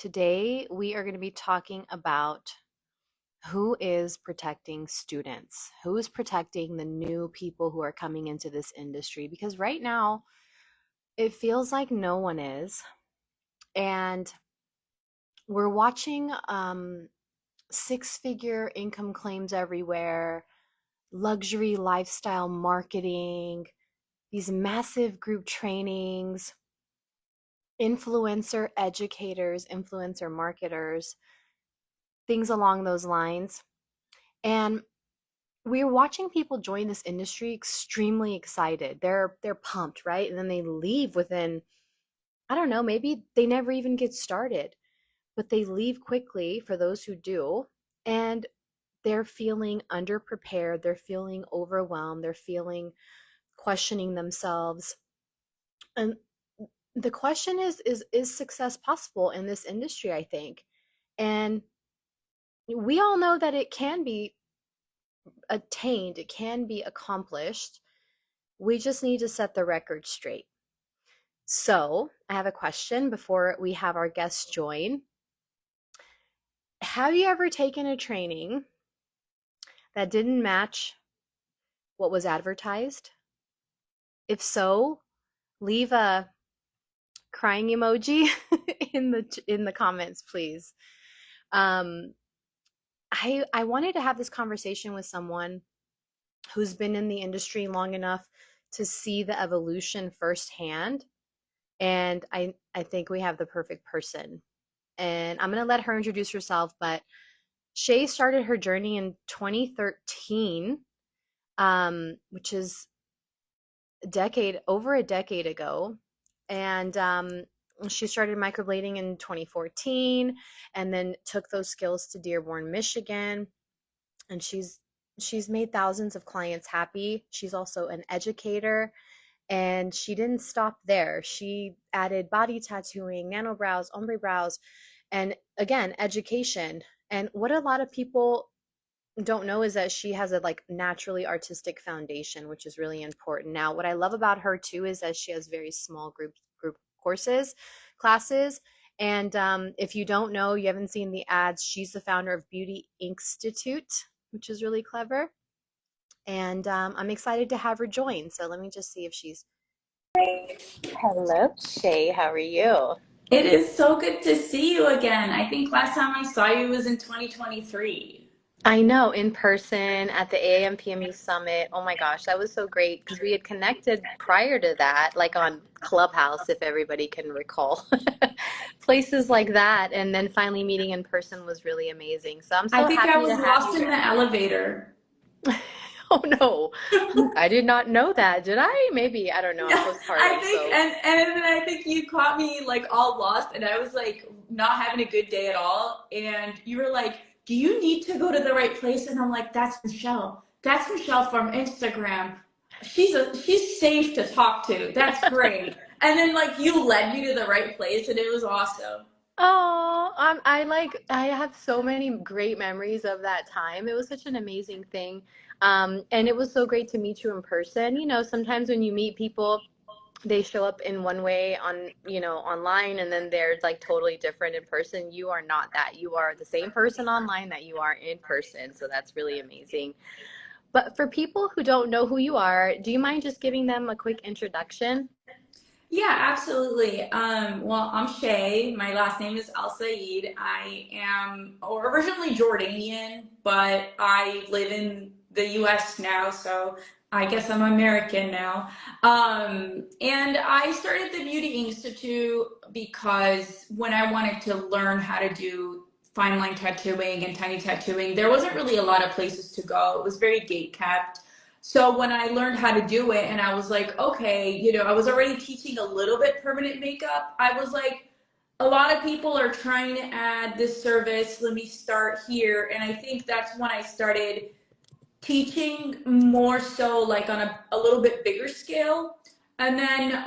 Today, we are going to be talking about who is protecting students, who is protecting the new people who are coming into this industry. Because right now, it feels like no one is. And we're watching six-figure income claims everywhere, luxury lifestyle marketing, these massive group trainings, influencer educators, influencer marketers, things along those lines. And we're watching people join this industry extremely excited. They're pumped, right? And then they leave within, I don't know, maybe they never even get started, but they leave quickly for those who do. And they're feeling underprepared, they're feeling overwhelmed, they're feeling questioning themselves. And the question is success possible in this industry, I think. And we all know that it can be attained, it can be accomplished. We just need to set the record straight. So, I have a question before we have our guests join. Have you ever taken a training that didn't match what was advertised? If so, leave a crying emoji in the comments, please. Um, I wanted to have this conversation with someone who's been in the industry long enough to see the evolution firsthand. And I think we have the perfect person. And I'm going to let her introduce herself, but Shay started her journey in 2013, which is over a decade ago. And she started microblading in 2014 and then took those skills to Dearborn, Michigan. And she's made thousands of clients happy. She's also an educator. And she didn't stop there. She added body tattooing, nano brows, ombre brows, and again, education. And what a lot of people don't know is that she has a naturally artistic foundation, which is really important. Now, what I love about her too is that she has very small group classes. And if you don't know, you haven't seen the ads, she's the founder of Beauty Institute, which is really clever. And I'm excited to have her join. So let me just see if she's. Hello, Shay. How are you? It is so good to see you again. I think last time I saw you was in 2023. I know, in person at the AAM PMU Summit. Oh my gosh, that was so great because we had connected prior to that, like on Clubhouse, if everybody can recall. Places like that. And then finally meeting in person was really amazing. So I'm I so think I happy was to have lost you. in the elevator. Oh no, I did not know that. Did I? Maybe. I don't know. I'm Yeah, I postpartum, think, so. and I think you caught me like all lost, and I was like not having a good day at all. And you were like, "Do you need to go to the right place?" And I'm like, "That's Michelle. That's Michelle from Instagram. She's safe to talk to. That's great." And then like you led me to the right place, and it was awesome. Oh, I have so many great memories of that time. It was such an amazing thing. And it was so great to meet you in person. You know, sometimes when you meet people, they show up in one way online, and then they're like totally different in person. You are not that. You are the same person online that you are in person. So that's really amazing. But for people who don't know who you are, do you mind just giving them a quick introduction? Yeah, absolutely. Well, I'm Shay. My last name is Alsaid. I am originally Jordanian, but I live in the US now, so I guess I'm American now. And I started the Beauty Institute because when I wanted to learn how to do fine line tattooing and tiny tattooing, there wasn't really a lot of places to go. It was very gate kept. So when I learned how to do it and I was like, okay, I was already teaching a little bit permanent makeup. I was like, a lot of people are trying to add this service. Let me start here. And I think that's when I started teaching more so like on a little bit bigger scale. And then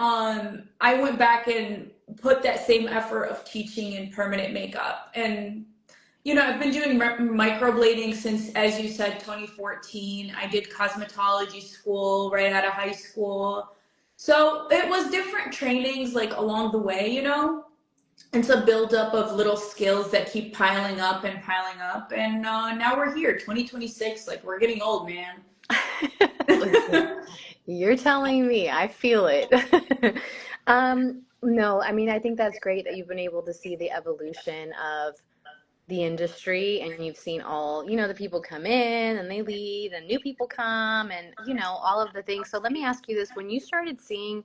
I went back and put that same effort of teaching in permanent makeup. And I've been doing microblading since, as you said, 2014. I did cosmetology school right out of high school. So it was different trainings like along the way. It's a buildup of little skills that keep piling up and piling up. And now we're here, 2026. Like, we're getting old, man. Listen, you're telling me, I feel it. No, I mean, I think that's great that you've been able to see the evolution of the industry and you've seen all, the people come in and they leave and new people come and, all of the things. So let me ask you this, when you started seeing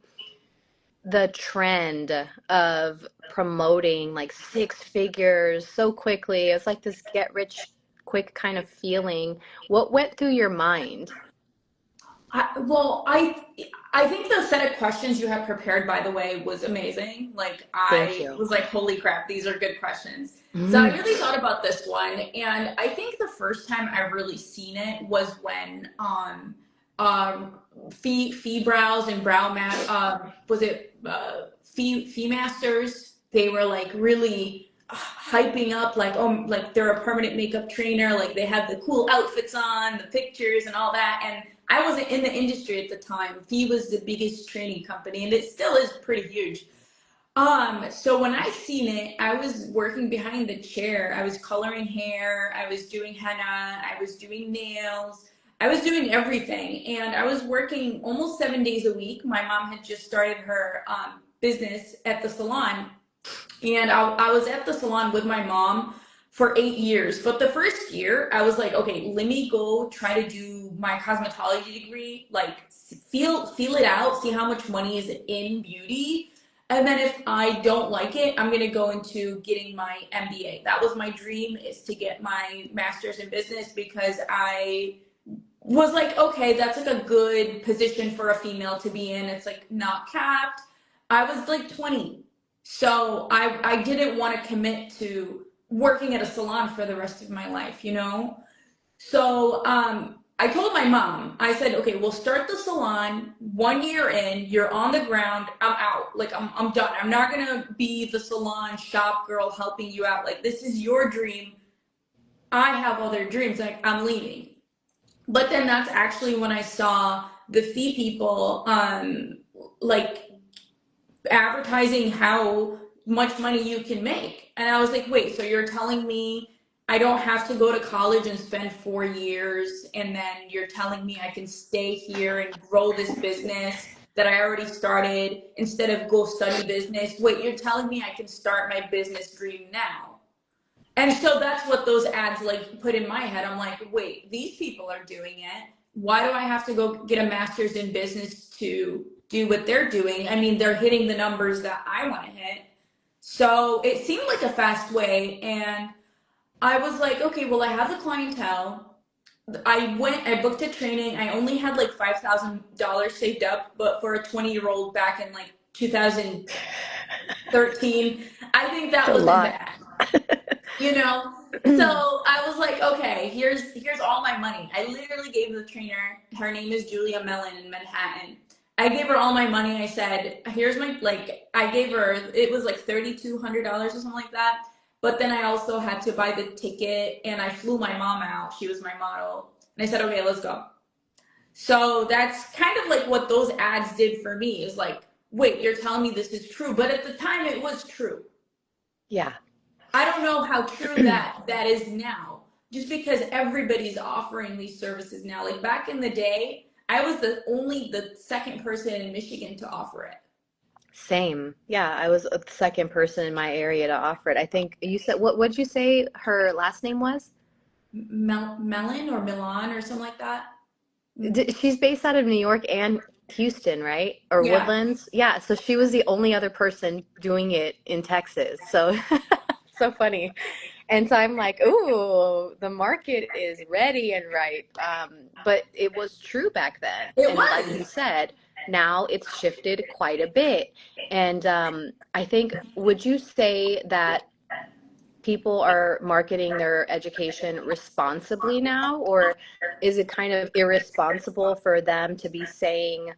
the trend of promoting like six figures so quickly, it's like this get rich quick kind of feeling. What went through your mind? I think the set of questions you had prepared, by the way, was amazing. Like, Thank I you. was like, holy crap, these are good questions. So I Mm, really thought about this one, and I think the first time I really seen it was when um fee brows and brow mat was it fee masters, they were like really hyping up, like, oh, like they're a permanent makeup trainer, like they have the cool outfits on the pictures and all that. And I wasn't in the industry at the time. Fee was the biggest training company, and it still is pretty huge. So when I seen it, I was working behind the chair. I was coloring hair, I was doing henna, I was doing nails, I was doing everything. And I was working almost 7 days a week. My mom had just started her business at the salon, and I was at the salon with my mom for 8 years. But the first year, I was like, okay, let me go try to do my cosmetology degree, like feel it out, see how much money is in beauty. And then if I don't like it, I'm gonna go into getting my MBA. That was my dream, is to get my master's in business, because I was like, okay, that's like a good position for a female to be in. It's like not capped. I was like 20. So I didn't want to commit to working at a salon for the rest of my life, you know? So I told my mom, I said, okay, we'll start the salon. 1 year in, you're on the ground, I'm out. Like, I'm done. I'm not going to be the salon shop girl helping you out. Like, this is your dream. I have other dreams. Like, I'm leaving. But then that's actually when I saw the fee people like advertising how much money you can make. And I was like, wait, so you're telling me I don't have to go to college and spend 4 years, and then you're telling me I can stay here and grow this business that I already started instead of go study business? Wait, you're telling me I can start my business dream now? And so that's what those ads like put in my head. I'm like, wait, these people are doing it. Why do I have to go get a master's in business to do what they're doing? I mean, they're hitting the numbers that I want to hit. So it seemed like a fast way. And I was like, okay, well, I have the clientele. I booked a training. I only had like $5,000 saved up, but for a 20-year-old back in like 2013, I think it's that a wasn't lot. bad, you know. So I was like, okay, here's all my money. I literally gave the trainer, her name is Julia Mellon in Manhattan, I gave her all my money. I said, here's my, like, I gave her, it was like $3,200 or something like that. But then I also had to buy the ticket, and I flew my mom out. She was my model. And I said, okay, let's go. So that's kind of like what those ads did for me, is like, wait, you're telling me this is true. But at the time it was true. Yeah. I don't know how true that is now, just because everybody's offering these services now. Like, back in the day, I was the second person in Michigan to offer it. Same. Yeah, I was the second person in my area to offer it. I think you said, what'd you say her last name was? Melon or Milan or something like that. She's based out of New York and Houston, right? Or Yeah. Woodlands. Yeah, so she was the only other person doing it in Texas. So so funny. And so I'm like, ooh, the market is ready and ripe. But it was true back then. It And like you was. said, now it's shifted quite a bit. And I think, would you say that people are marketing their education responsibly now, or is it kind of irresponsible for them to be saying,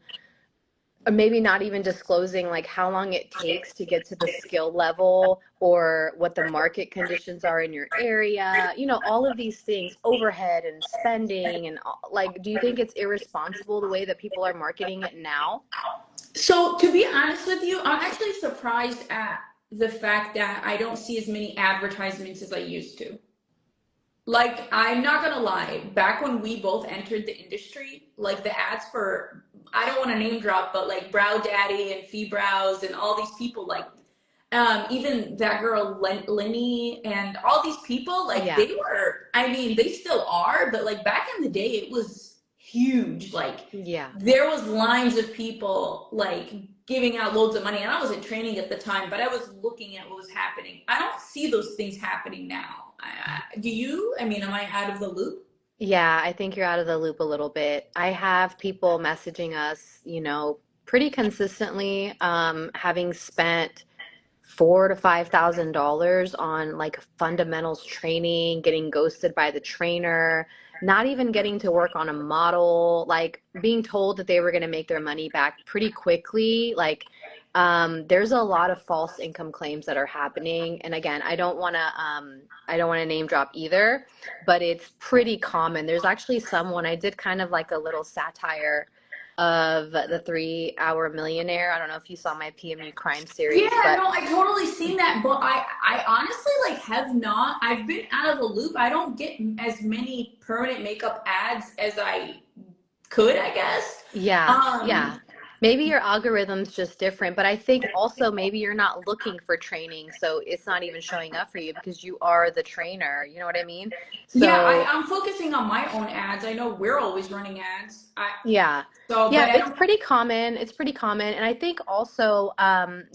or maybe not even disclosing like how long it takes to get to the skill level or what the market conditions are in your area, all of these things, overhead and spending and like, do you think it's irresponsible the way that people are marketing it now? So to be honest with you, I'm actually surprised at the fact that I don't see as many advertisements as I used to. Like, I'm not gonna lie, back when we both entered the industry, like the ads for, I don't want to name drop, but like Brow Daddy and Fee Brows and all these people, like even that girl Lenny and all these people, like Yeah. they were, I mean, they still are, but like back in the day, it was huge. Like Yeah. there was lines of people like giving out loads of money, and I wasn't training at the time, but I was looking at what was happening. I don't see those things happening now. Do you? I mean, am I out of the loop? Yeah, I think you're out of the loop a little bit. I have people messaging us, pretty consistently, having spent $4,000 to $5,000 on like fundamentals training, getting ghosted by the trainer, not even getting to work on a model, like being told that they were going to make their money back pretty quickly. Like, there's a lot of false income claims that are happening. And again, I don't want to name drop either, but it's pretty common. There's actually someone, I did kind of like a little satire of the 3 Hour Millionaire. I don't know if you saw my PMU crime series, Yeah, but no, I totally seen that, but I honestly like have not. I've been out of the loop. I don't get as many permanent makeup ads as I could, I guess. yeah, Um, yeah. Maybe your algorithm's just different, but I think also maybe you're not looking for training, so it's not even showing up for you because you are the trainer. You know what I mean? yeah, So, I'm focusing on my own ads. I know we're always running ads. yeah. But Yeah, I it's don't. pretty common. It's pretty common. And I think also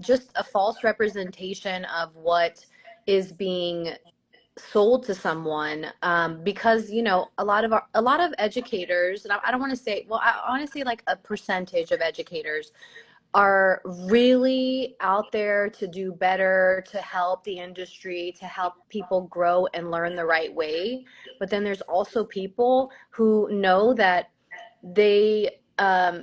just a false representation of what is being sold to someone because a lot of educators, and I don't want to say, well, I want to say like a percentage of educators are really out there to do better, to help the industry, to help people grow and learn the right way. But then there's also people who know that they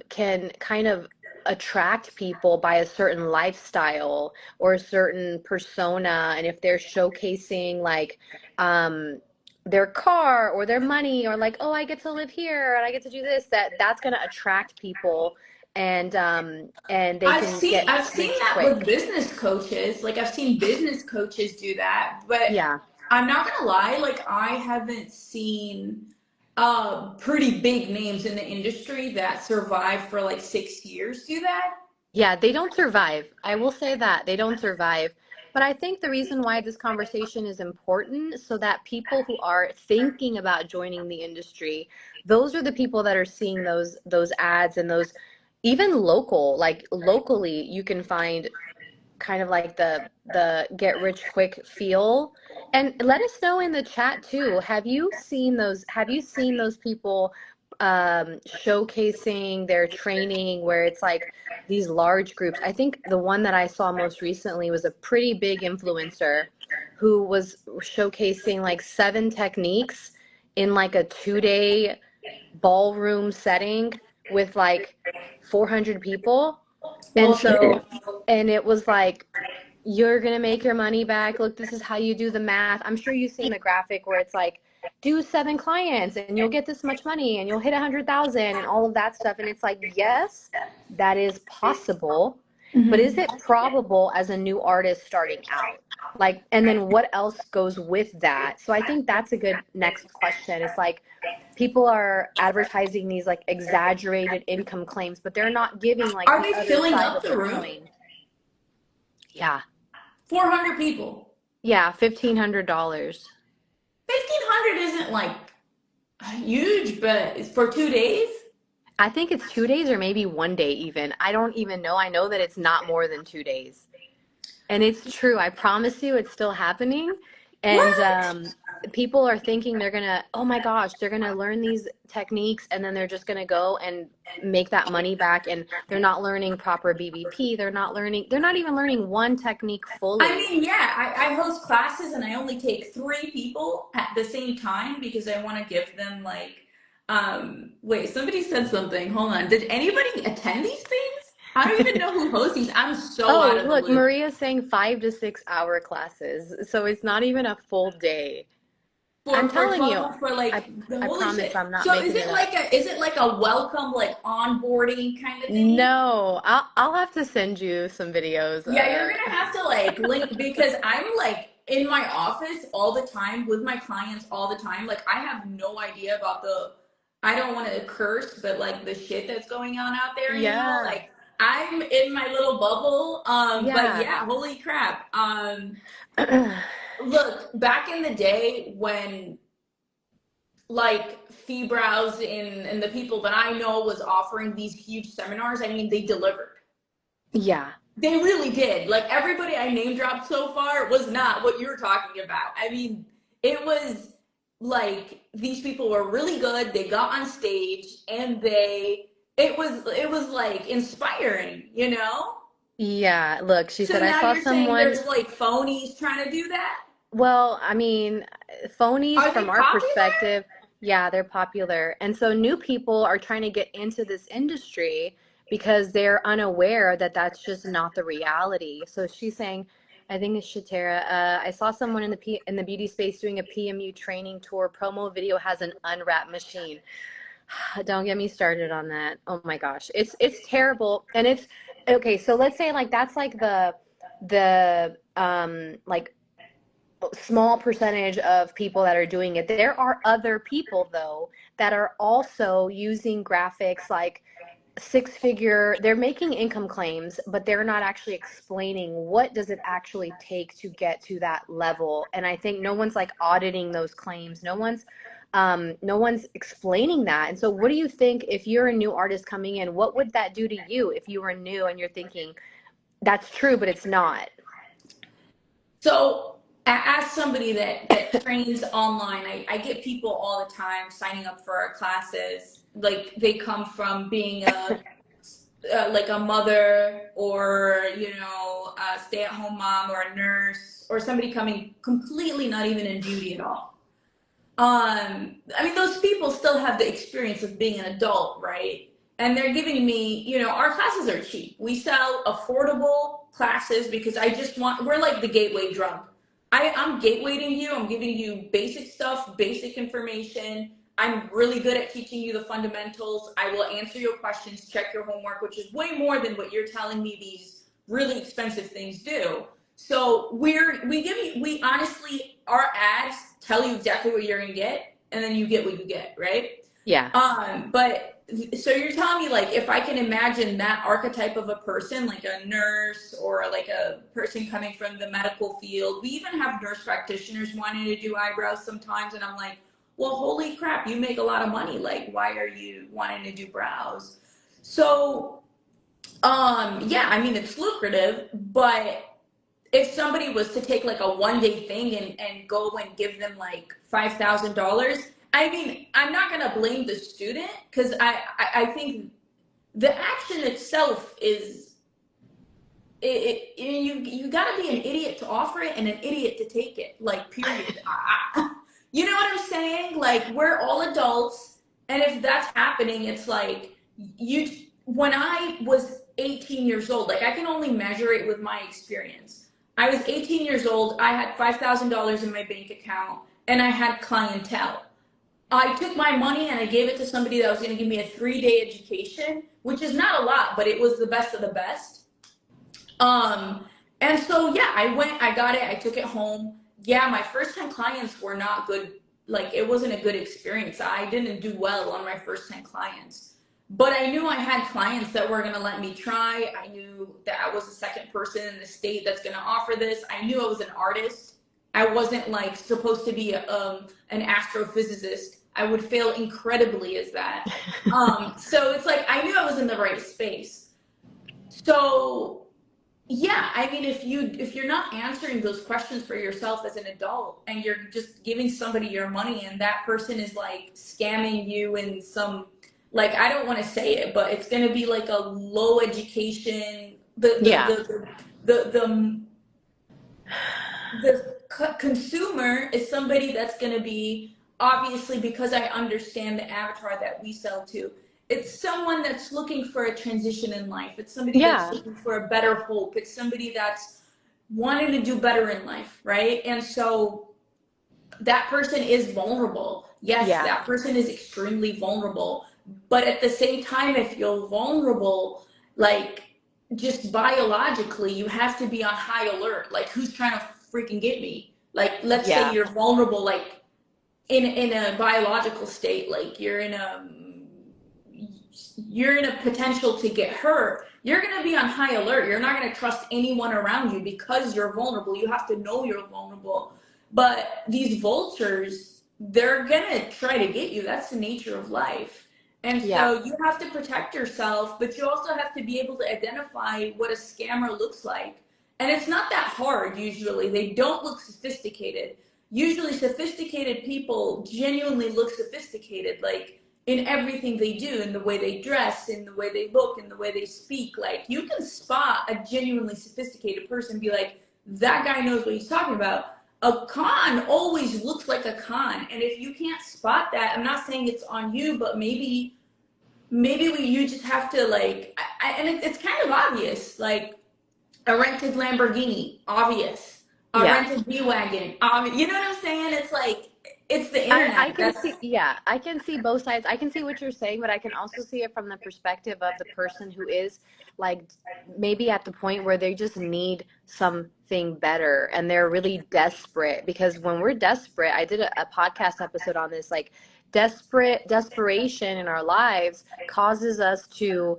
can kind of attract people by a certain lifestyle or a certain persona. And if they're showcasing like um, their car or their money, or like, oh, I get to live here and I get to do this, that's going to attract people, and they can get I've seen rich that with quick. business coaches. Like I've seen business coaches do that, but Yeah. I'm not gonna lie, like I haven't seen pretty big names in the industry that survive for like 6 years do that. Yeah, they don't survive. I will say that they don't survive. But I think the reason why this conversation is important so that people who are thinking about joining the industry, those are the people that are seeing those ads and those even like locally you can find kind of like the get rich quick feel. And let us know in the chat too. Have you seen those people showcasing their training where it's like these large groups? I think the one that I saw most recently was a pretty big influencer who was showcasing like 7 techniques in like a 2 day ballroom setting with like 400 people. And Well, so, and it was like, you're gonna make your money back. Look, this is how you do the math. I'm sure you've seen the graphic where it's like, do 7 clients and you'll get this much money and you'll hit 100,000 and all of that stuff. And it's like, yes, that is possible, but is mhm. it probable as a new artist starting out? Like, and then what else goes with that? So I think that's a good next question. It's like, people are advertising these like exaggerated income claims, but they're not giving like Are the they other filling side up of the the room? coin. Yeah. 400 people. Yeah, $1,500. 1,500 isn't like huge, but it's for 2 days. I think it's 2 days or maybe one day even. I don't even know. I know that it's not more than 2 days. And it's true. I promise you it's still happening. And What? people are thinking they're gonna, oh my gosh, they're gonna learn these techniques and then they're just gonna go and make that money back. And they're not learning proper BBP. They're not even learning one technique I fully. mean, yeah, I host classes and I only take 3 people at the same time because I want to give them like, wait, somebody said something. Hold on. Did anybody attend these things? I don't even know who hosts these. I'm so out Oh, of the look, loop. Maria's saying 5 to 6 hour classes. So it's not even a full day. I'm for telling you, 12 months for I like the I holy promise shit. I'm not So making it up. is it like a welcome like onboarding kind of thing? No, I'll have to send you some videos. Yeah, you're gonna have to like link because I'm like in my office all the time with my clients all the time. Like I have no idea about I don't want to curse, but like the shit that's going on out there, you know? Yeah. Like I'm in my little bubble. But Yeah. yeah, holy crap. Look, back in the day when like Fee Browse and the people that I know was offering these huge seminars, I mean, they delivered. Yeah. They really did. Like everybody I name dropped so far was not what you're talking about. I mean, it was like these people were really good. They got on stage and it was like inspiring, you know? Yeah. Look, she So said I now saw you're saying someone. there's like phonies trying to do that? Well, I mean, phonies Are from they our popular? perspective, yeah, they're popular. And so new people are trying to get into this industry because they're unaware that that's just not the reality. So she's saying, I think it's Shatera. I saw someone in in the beauty space doing a PMU training tour. Promo video has an unwrap machine. Don't get me started on that. Oh my gosh. It's terrible. And it's okay, so let's say like that's like the like small percentage of people that are doing it. There are other people though that are also using graphics like six figure, they're making income claims, but they're not actually explaining what does it actually take to get to that level. And I think no one's like auditing those claims. No one's explaining that. And so what do you think if you're a new artist coming in, what would that do to you if you were new and you're thinking that's true, but it's not? So, as somebody that trains online, I get people all the time signing up for our classes. Like they come from being a like a mother or a stay-at-home mom or a nurse or somebody coming completely not even in beauty at all. I mean, those people still have the experience of being an adult, right? And they're giving me, our classes are cheap. We sell affordable classes because we're like the gateway drug. I'm gatewaying you. I'm giving you basic stuff, basic information. I'm really good at teaching you the fundamentals. I will answer your questions, check your homework, which is way more than what you're telling me these really expensive things do. So we honestly, our ads tell you exactly what you're gonna get, and then you get what you get, right? Yeah. But so you're telling me like if I can imagine that archetype of a person, like a nurse or like a person coming from the medical field. We even have nurse practitioners wanting to do eyebrows sometimes, and I'm like, well, holy crap, you make a lot of money. Like, why are you wanting to do brows? So, yeah, I mean it's lucrative, but if somebody was to take like a 1 day thing and go and give them like $5,000, I mean, I'm not gonna blame the student because I think the action itself is you gotta be an idiot to offer it and an idiot to take it. Like, period. You know what I'm saying? Like, we're all adults, and if that's happening, it's like you. When I was 18 years old, like I can only measure it with my experience. I was 18 years old. I had $5,000 in my bank account, and I had clientele. I took my money and I gave it to somebody that was going to give me a 3 day education, which is not a lot, but it was the best of the best. Um, and so yeah, I went, I got it, I took it home. Yeah, my first 10 clients were not good. Like it wasn't a good experience. I didn't do well on my first 10 clients. But I knew I had clients that were going to let me try. I knew that I was the second person in the state that's going to offer this. I knew I was an artist. I wasn't like supposed to be an astrophysicist. I would fail incredibly as that. So it's like I knew I was in the right space. So yeah, I mean, if you're not answering those questions for yourself as an adult, and you're just giving somebody your money, and that person is like scamming you in some, like, I don't want to say it, but it's going to be like a low education. Yeah. The consumer is somebody that's going to be, obviously, because I understand the avatar that we sell to, it's someone that's looking for a transition in life. It's somebody that's Yeah. looking for a better hope. It's somebody that's wanting to do better in life, right? And so that person is vulnerable. Yes, Yeah. that person is extremely vulnerable. But at the same time, if you're vulnerable, like just biologically, you have to be on high alert. Like, who's trying to freaking get me? Like, let's say Yeah. you're vulnerable, like in a biological state, like you're in a potential to get hurt. You're going to be on high alert. You're not going to trust anyone around you because you're vulnerable. You have to know you're vulnerable. But these vultures, they're going to try to get you. That's the nature of life. And Yeah. so you have to protect yourself, but you also have to be able to identify what a scammer looks like. And it's not that hard usually. They don't look sophisticated. Usually sophisticated people genuinely look sophisticated. Like, in everything they do, in the way they dress, in the way they look, in the way they speak. Like, you can spot a genuinely sophisticated person and be like, that guy knows what he's talking about. A con always looks like a con. And if you can't spot that, I'm not saying it's on you, but you just have to like, and it's kind of obvious. Like, a rented Lamborghini, obvious. A Yeah. rented B-Wagon, obvious. You know what I'm saying? It's like, it's the I internet. can That's, see, yeah, I can see both sides. I can see what you're saying, but I can also see it from the perspective of the person who is like maybe at the point where they just need something better and they're really desperate. Because when we're desperate, I did a podcast episode on this, like desperation in our lives causes us to,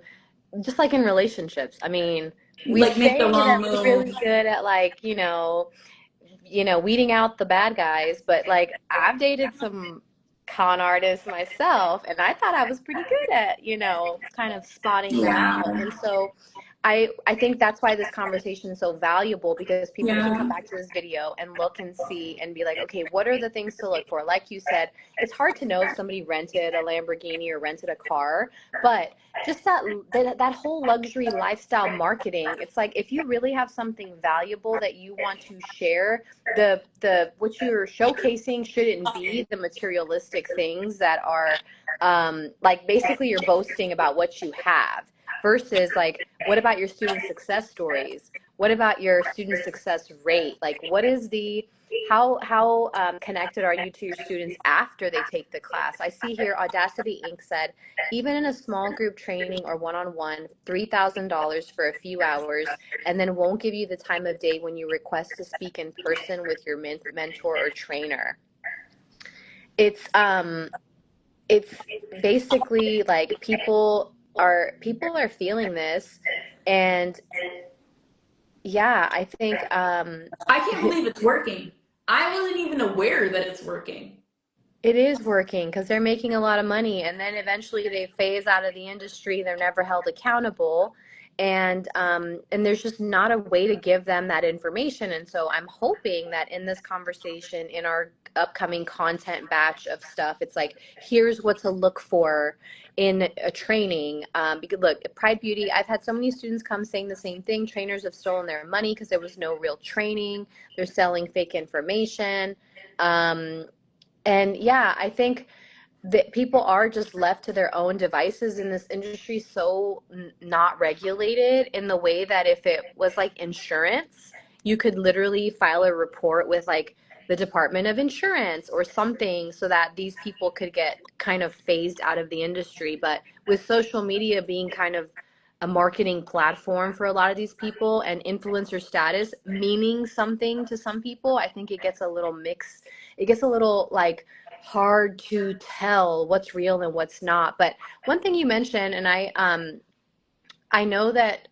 just like in relationships. I mean, we like, make the say that wrong we're move. really good at like, weeding out the bad guys, but like I've dated some con artists myself and I thought I was pretty good at, kind of spotting them out. Yeah. And so I think that's why this conversation is so valuable, because people can come Yeah. back to this video and look and see and be like, okay, what are the things to look for? Like you said, it's hard to know if somebody rented a Lamborghini or rented a car, but just that whole luxury lifestyle marketing, it's like if you really have something valuable that you want to share, the what you're showcasing shouldn't be the materialistic things that are like basically you're boasting about what you have, versus like what about your student success stories, what about your student success rate, like what is the how connected are you to your students after they take the class. I see here Audacity Inc. said even in a small group training or one-on-one, $3,000 for a few hours, and then won't give you the time of day when you request to speak in person with your mentor or trainer. It's basically like people are feeling this, and yeah, I think I can't believe it's working. I wasn't even aware that it's working. it is working because they're making a lot of money, and then eventually they phase out of the industry. They're never held accountable, and there's just not a way to give them that information. And so I'm hoping that in this conversation, in our upcoming content batch of stuff, it's like here's what to look for in a training. Because look, Pride Beauty, I've had so many students come saying the same thing. Trainers have stolen their money because there was no real training. They're selling fake information. And yeah, I think that people are just left to their own devices in this industry, so not regulated in the way that if it was like insurance, you could literally file a report with like the Department of Insurance or something so that these people could get kind of phased out of the industry. But with social media being kind of a marketing platform for a lot of these people and influencer status meaning something to some people, I think it gets a little mixed. It gets a little like hard to tell what's real and what's not. But one thing you mentioned, and I know that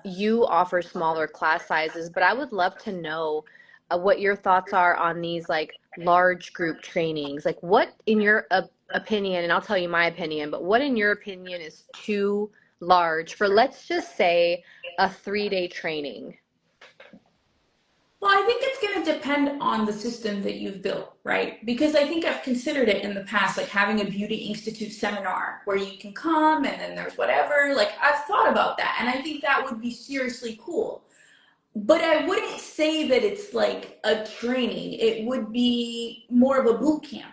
you offer smaller class sizes, but I would love to know what your thoughts are on these like large group trainings. Like, what in your opinion, and I'll tell you my opinion, but what in your opinion is too large for, let's just say, a 3-day training? Well, I think it's going to depend on the system that you've built, right? Because I think I've considered it in the past, like having a beauty institute seminar where you can come and then there's whatever. Like, I've thought about that, and I think that would be seriously cool. But I wouldn't say that it's like a training. It would be more of a boot camp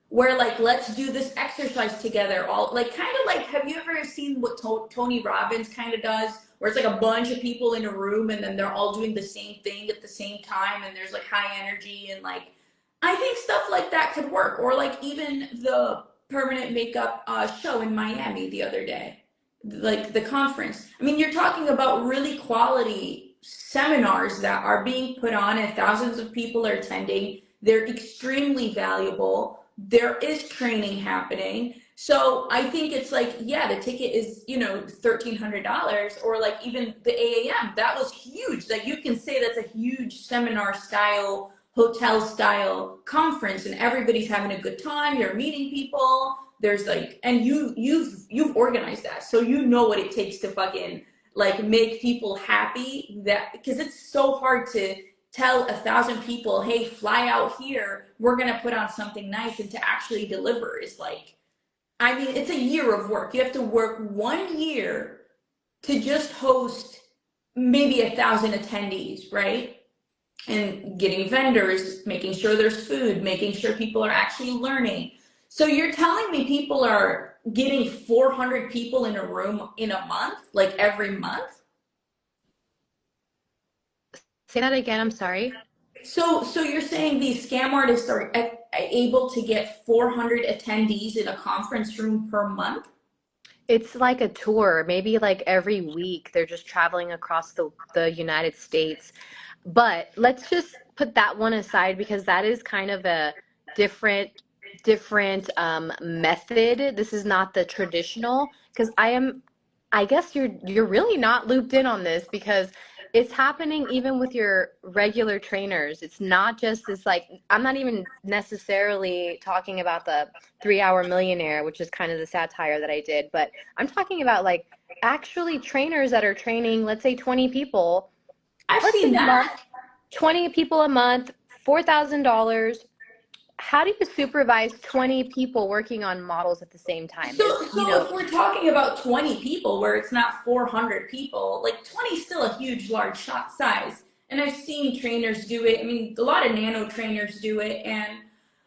where, like, let's do this exercise together, all like kind of like, have you ever seen what Tony Robbins kind of does, where it's like a bunch of people in a room and then they're all doing the same thing at the same time and there's like high energy and like I think stuff like that could work, or like even the permanent makeup show in Miami the other day, like the conference. I mean, you're talking about really quality seminars that are being put on, and thousands of people are attending. They're extremely valuable. There is training happening. So I think it's like, yeah, the ticket is, $1,300, or like even the AAM, that was huge. Like you can say that's a huge seminar style, hotel style conference, and everybody's having a good time. You're meeting people. There's like, and you've organized that, so you know what it takes to fucking like make people happy. That because it's so hard to tell 1,000 people, hey, fly out here, we're gonna put on something nice, and to actually deliver is like, I mean, it's a year of work. You have to work 1 year to just host maybe 1,000 attendees, right? And getting vendors, making sure there's food, making sure people are actually learning. So you're telling me people are getting 400 people in a room in a month, like every month? Say that again, I'm sorry. So you're saying these scam artists are able to get 400 attendees in a conference room per month? It's like a tour, maybe like every week they're just traveling across the United States. But let's just put that one aside because that is kind of a different method. This is not the traditional because I guess you're really not looped in on this because it's happening even with your regular trainers. It's not just this like I'm not even necessarily talking about the 3 Hour Millionaire, which is kind of the satire that I did, but I'm talking about like actually trainers that are training, let's say 20 people, I've let's say seen a month, that. 20 people a month, $4,000. How do you supervise 20 people working on models at the same time? So if we're talking about 20 people where it's not 400 people, like 20 is still a huge, large shot size. And I've seen trainers do it. I mean, a lot of nano trainers do it. And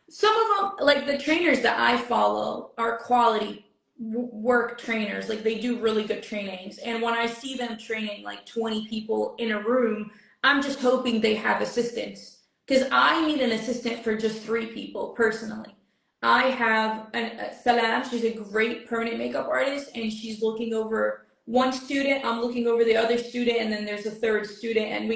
some of them, like the trainers that I follow, are quality work trainers. Like they do really good trainings. And when I see them training like 20 people in a room, I'm just hoping they have assistants. Because I need an assistant for just 3 people personally. I have Salam. She's a great permanent makeup artist, and she's looking over one student. I'm looking over the other student, and then there's a third student, and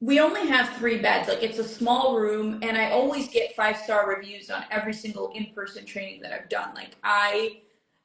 we only have 3 beds. Like it's a small room, and I always get 5-star reviews on every single in-person training that I've done. Like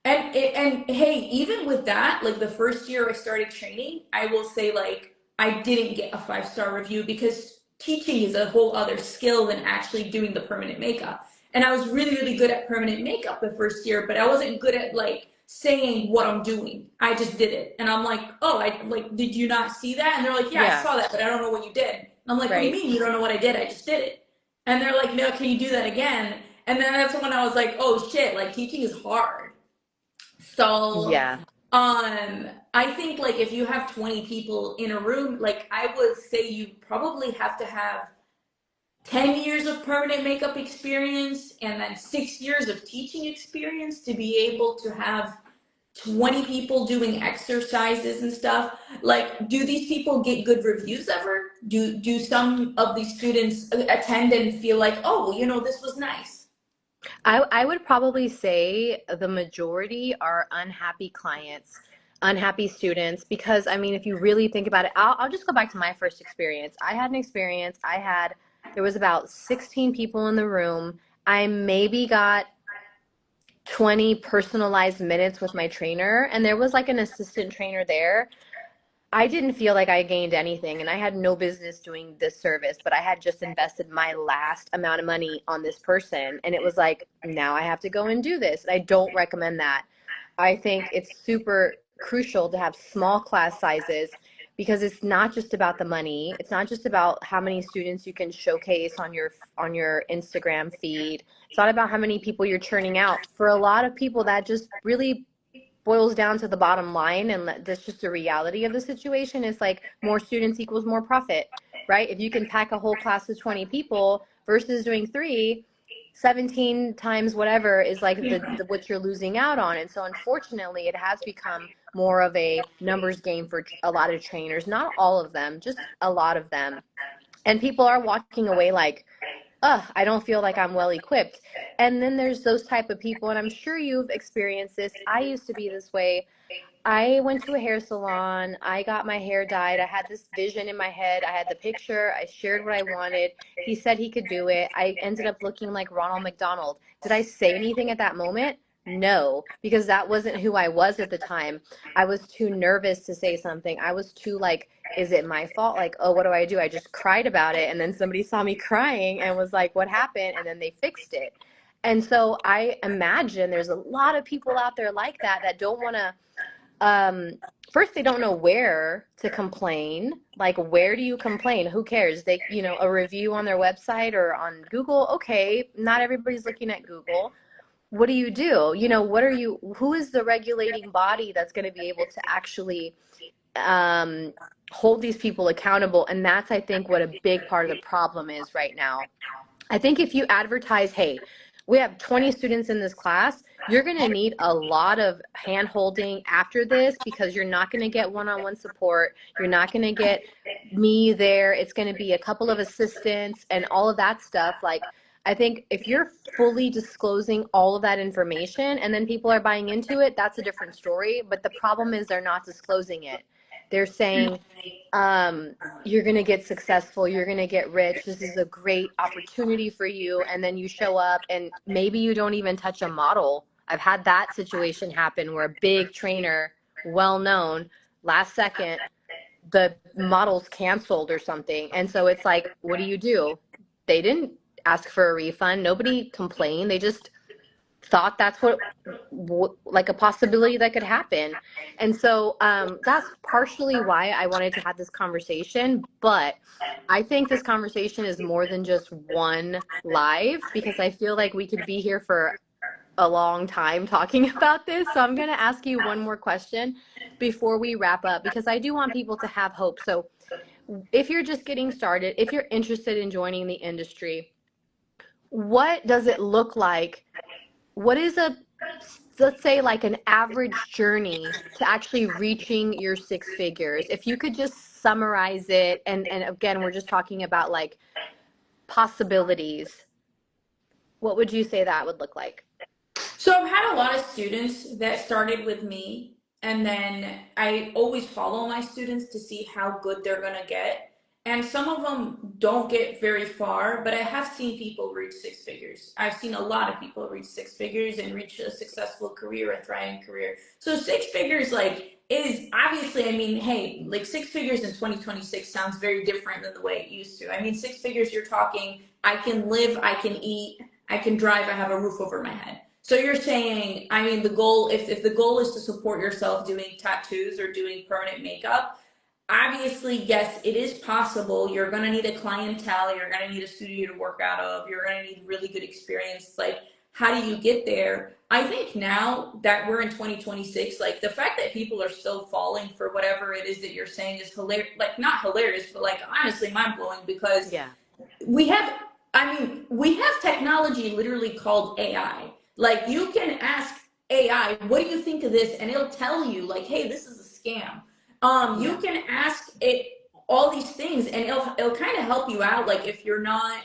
and hey, even with that, like the first year I started training, I will say like I didn't get a 5-star review because teaching is a whole other skill than actually doing the permanent makeup. And I was really, really good at permanent makeup the first year, but I wasn't good at like saying what I'm doing. I just did it. And I'm like, oh, I like, did you not see that? And they're like, yeah, I Yeah, saw that, but I don't know what you did. And I'm like, what do you right. mean you don't know what I did? I just did it. And they're like, no, can you do that again? And then that's when I was like, oh shit, like teaching is hard. So, Yeah. I think like if you have 20 people in a room, like I would say you probably have to have 10 years of permanent makeup experience and then 6 years of teaching experience to be able to have 20 people doing exercises and stuff. Like, do these people get good reviews ever? Do some of these students attend and feel like, oh, this was nice? I would probably say the majority are unhappy clients, unhappy students, because I mean, if you really think about it, I'll just go back to my first experience. I had an experience, there was about 16 people in the room. I maybe got 20 personalized minutes with my trainer, and there was like an assistant trainer there. I didn't feel like I gained anything, and I had no business doing this service, but I had just invested my last amount of money on this person, and it was like, now I have to go and do this. And I don't recommend that. I think it's super crucial to have small class sizes because it's not just about the money. It's not just about how many students you can showcase on your Instagram feed. It's not about how many people you're churning out. For a lot of people, that just really boils down to the bottom line, and that's just the reality of the situation. Is like more students equals more profit, right? If you can pack a whole class of 20 people versus doing 3, 17 times whatever is like the what you're losing out on. And so unfortunately it has become more of a numbers game for a lot of trainers, not all of them, just a lot of them. And people are walking away like, I don't feel like I'm well equipped. And then there's those type of people, and I'm sure you've experienced this. I used to be this way. I went to a hair salon. I got my hair dyed. I had this vision in my head. I had the picture. I shared what I wanted. He said he could do it. I ended up looking like Ronald McDonald. Did I say anything at that moment? No, because that wasn't who I was at the time. I was too nervous to say something. I was too like, is it my fault? Like, oh, what do I do? I just cried about it. And then somebody saw me crying and was like, what happened? And then they fixed it. And so I imagine there's a lot of people out there like that that don't want to um first they don't know where to complain. Like, where do you complain? Who cares? They, a review on their website or on Google. Okay, not everybody's looking at Google. What do? What are you, who is the regulating body that's going to be able to actually um hold these people accountable? And that's, I think, what a big part of the problem is right now. I think if you advertise, hey, we have 20 students in this class, you're going to need a lot of hand holding after this, because you're not going to get one-on-one support. You're not going to get me there. It's going to be a couple of assistants and all of that stuff. Like, I think if you're fully disclosing all of that information and then people are buying into it, that's a different story. But the problem is they're not disclosing it. They're saying, you're going to get successful, you're going to get rich, this is a great opportunity for you, and then you show up and maybe you don't even touch a model. I've had that situation happen where a big trainer, well known, last second the model's canceled or something. And so it's like, what do? They didn't ask for a refund, nobody complained, they just thought that's like a possibility that could happen. And so that's partially why I wanted to have this conversation. But I think this conversation is more than just one live, because I feel like we could be here for a long time talking about this. So I'm going to ask you one more question before we wrap up, because I do want people to have hope. So if you're just getting started, if you're interested in joining the industry, what does it look like? What is let's say, like an average journey to actually reaching your six figures? If you could just summarize it, and again, we're just talking about like possibilities, what would you say that would look like? So I've had a lot of students that started with me, and then I always follow my students to see how good they're going to get. And some of them don't get very far, but I have seen people reach six figures. I've seen a lot of people reach six figures and reach a successful career, a thriving career. So six figures, like, is obviously, I mean, hey, like six figures in 2026 sounds very different than the way it used to. I mean, six figures, you're talking, I can live, I can eat, I can drive, I have a roof over my head. So you're saying, I mean, the goal, if the goal is to support yourself doing tattoos or doing permanent makeup, obviously, yes, it is possible. You're going to need a clientele. You're going to need a studio to work out of. You're going to need really good experience. Like, how do you get there? I think now that we're in 2026, like the fact that people are still falling for whatever it is that you're saying is hilarious. Like, not hilarious, but like honestly mind blowing, because Yeah. we have, I mean, we have technology literally called AI. Like, you can ask AI, what do you think of this? And it'll tell you, like, hey, this is a scam. You Yeah. can ask it all these things, and it'll kind of help you out. Like, if you're not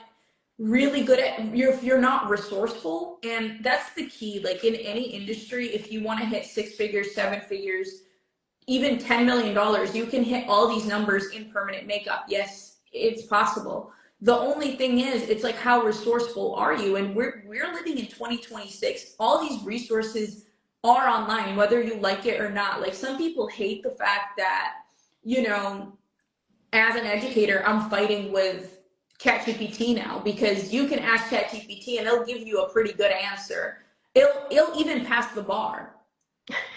really good at, if you're not resourceful, and that's the key. Like in any industry, if you want to hit six figures, seven figures, even $10 million, you can hit all these numbers in permanent makeup. Yes, it's possible. The only thing is, it's like, how resourceful are you? And we're living in 2026. All these resources are online, whether you like it or not. Like, some people hate the fact that, you know, as an educator, I'm fighting with ChatGPT now, because you can ask ChatGPT and it'll give you a pretty good answer. It'll even pass the bar.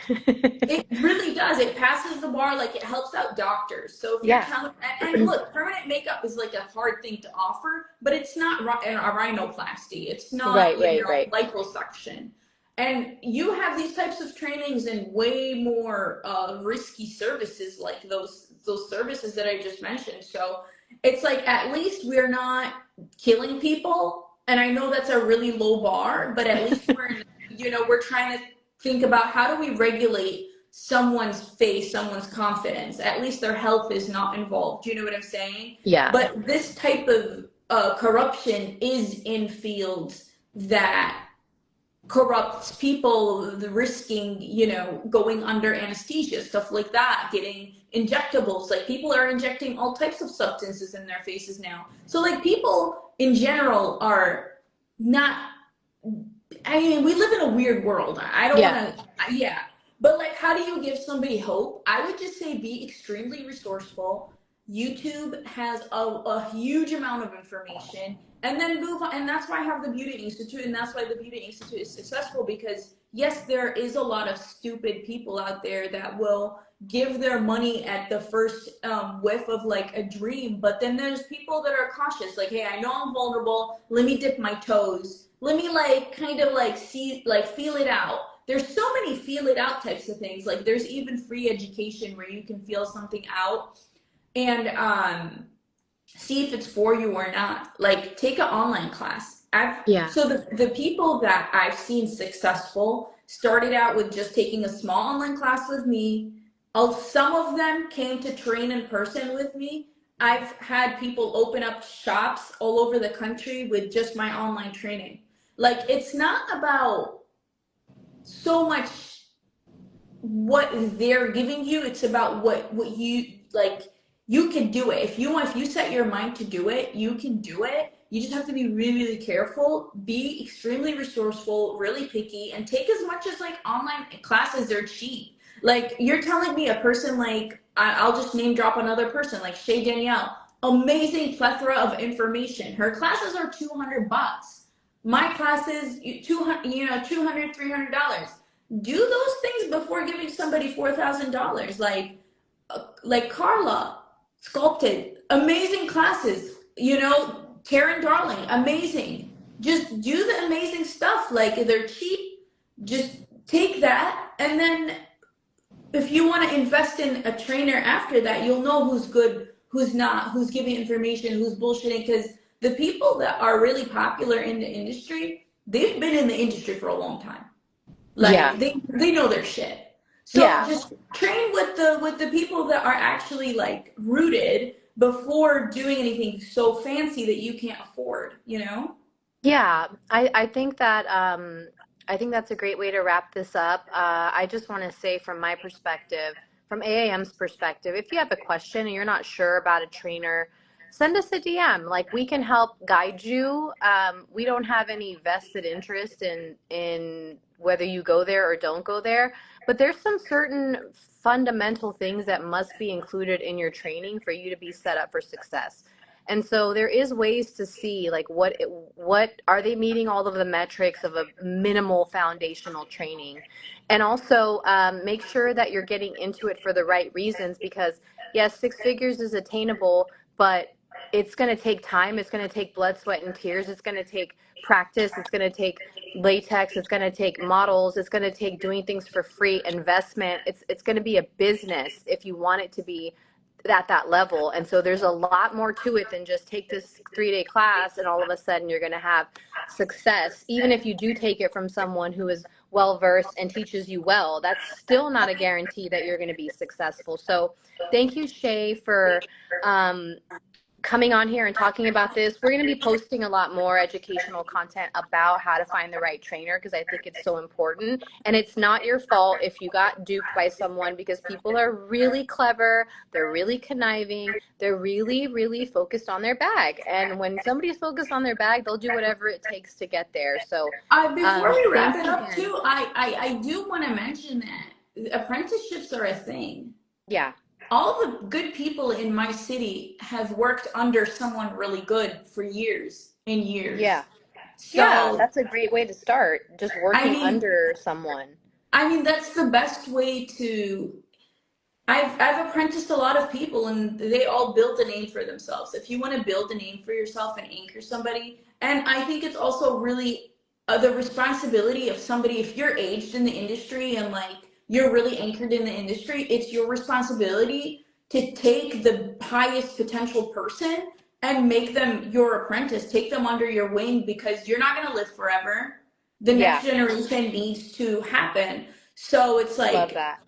It really does. It passes the bar. Like, it helps out doctors. So if you're Yeah. telling, and look, permanent makeup is like a hard thing to offer, but it's not a rhinoplasty. It's not, Right, right, right. liposuction. And you have these types of trainings and way more risky services, like those services that I just mentioned. So it's like, at least we're not killing people. And I know that's a really low bar, but at least we're trying to think about, how do we regulate someone's face, someone's confidence? At least their health is not involved. Do you know what I'm saying? Yeah. But this type of corruption is in fields that corrupt people, risking, going under anesthesia, stuff like that, getting injectables. Like, people are injecting all types of substances in their faces now. So, like, people in general are not, I mean, we live in a weird world. I don't Yeah. want to, yeah. But, like, how do you give somebody hope? I would just say be extremely resourceful. YouTube has a huge amount of information, and then move on. And that's why I have the Beauty Institute, and that's why the Beauty Institute is successful, because, yes, there is a lot of stupid people out there that will give their money at the first whiff of like a dream. But then there's people that are cautious, like, hey, I know I'm vulnerable. Let me dip my toes. Let me like kind of like see, like, feel it out. There's so many feel it out types of things. Like, there's even free education where you can feel something out and see if it's for you or not. Like, take an online class. Yeah. So the people that I've seen successful started out with just taking a small online class with me. Some of them came to train in person with me. I've had people open up shops all over the country with just my online training. Like, it's not about so much what they're giving you, it's about what you like. You can do it if you set your mind to do it. You can do it. You just have to be really, really careful, be extremely resourceful, really picky, and take as much as like online classes. They're cheap. Like, you're telling me a person like, I'll just name drop another person like Shay Danielle, amazing plethora of information. Her classes are $200. My classes, 200, $200, $300. Do those things before giving somebody $4,000. Like Carla sculpted amazing classes. Karen Darling, amazing. Just do the amazing stuff. Like, if they're cheap, just take that, and then if you want to invest in a trainer after that, you'll know who's good, who's not, who's giving information, who's bullshitting. Because the people that are really popular in the industry, they've been in the industry for a long time. Yeah. Like, they know their shit. So Yeah. just train with the people that are actually like rooted before doing anything so fancy that you can't afford. Yeah, I think that's a great way to wrap this up. I just want to say from my perspective, from AAM's perspective, if you have a question and you're not sure about a trainer, send us a DM. Like, we can help guide you. We don't have any vested interest in whether you go there or don't go there, but there's some certain fundamental things that must be included in your training for you to be set up for success. And so there is ways to see, like, what are they meeting all of the metrics of a minimal foundational training, and also make sure that you're getting into it for the right reasons, because yes, six figures is attainable, but it's going to take time. It's going to take blood, sweat, and tears. It's going to take practice. It's going to take latex. It's going to take models. It's going to take doing things for free, investment. It's going to be a business if you want it to be at that level. And so there's a lot more to it than just take this 3-day class and all of a sudden you're going to have success. Even if you do take it from someone who is well versed and teaches you well, that's still not a guarantee that you're going to be successful. So thank you, Shay, for coming on here and talking about this. We're going to be posting a lot more educational content about how to find the right trainer, because I think it's so important. And it's not your fault if you got duped by someone, because people are really clever, they're really conniving, they're really, really focused on their bag. And when somebody's focused on their bag, they'll do whatever it takes to get there. So Before we wrap thanks it up again. too, I do want to mention that apprenticeships are a thing. Yeah. All the good people in my city have worked under someone really good for years and years. Yeah. Yeah. So, That's a great way to start, just I working mean, under someone. that's the best way to. I've apprenticed a lot of people, and they all built a name for themselves. If you want to build a name for yourself and anchor somebody, and I think it's also really the responsibility of somebody, if you're aged in the industry and like you're really anchored in the industry, it's your responsibility to take the highest potential person and make them your apprentice, take them under your wing, because you're not going to live forever. The Yeah. next generation needs to happen. So it's Love like, that.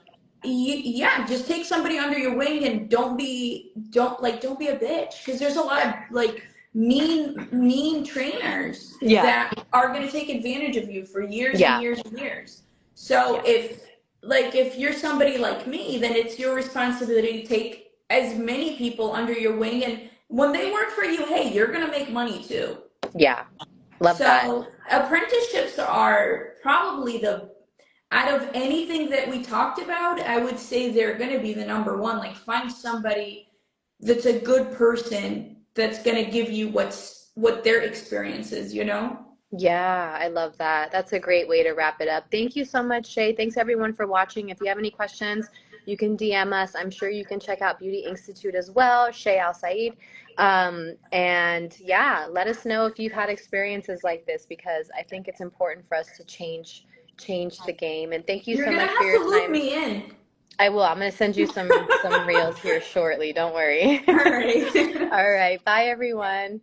yeah, just take somebody under your wing, and don't be a bitch, because there's a lot of like mean trainers Yeah. that are going to take advantage of you for years and Yeah. years and years. So Yeah. if you're somebody like me, then it's your responsibility to take as many people under your wing, and when they work for you, hey, you're going to make money too. Yeah. Love that. So apprenticeships are probably the out of anything that we talked about, I would say they're going to be the number one. Like, find somebody that's a good person that's going to give you what their experience is, you know? Yeah, I love that. That's a great way to wrap it up. Thank you so much, Shay. Thanks everyone for watching. If you have any questions, you can DM us. I'm sure you can check out Beauty Institute as well, Shay Alsaid. And yeah, let us know if you've had experiences like this because I think it's important for us to change the game. And thank you You're so going to much for have your to loop time. me in. I will. I'm going to send you some reels here shortly. Don't worry. All right. All right. Bye everyone.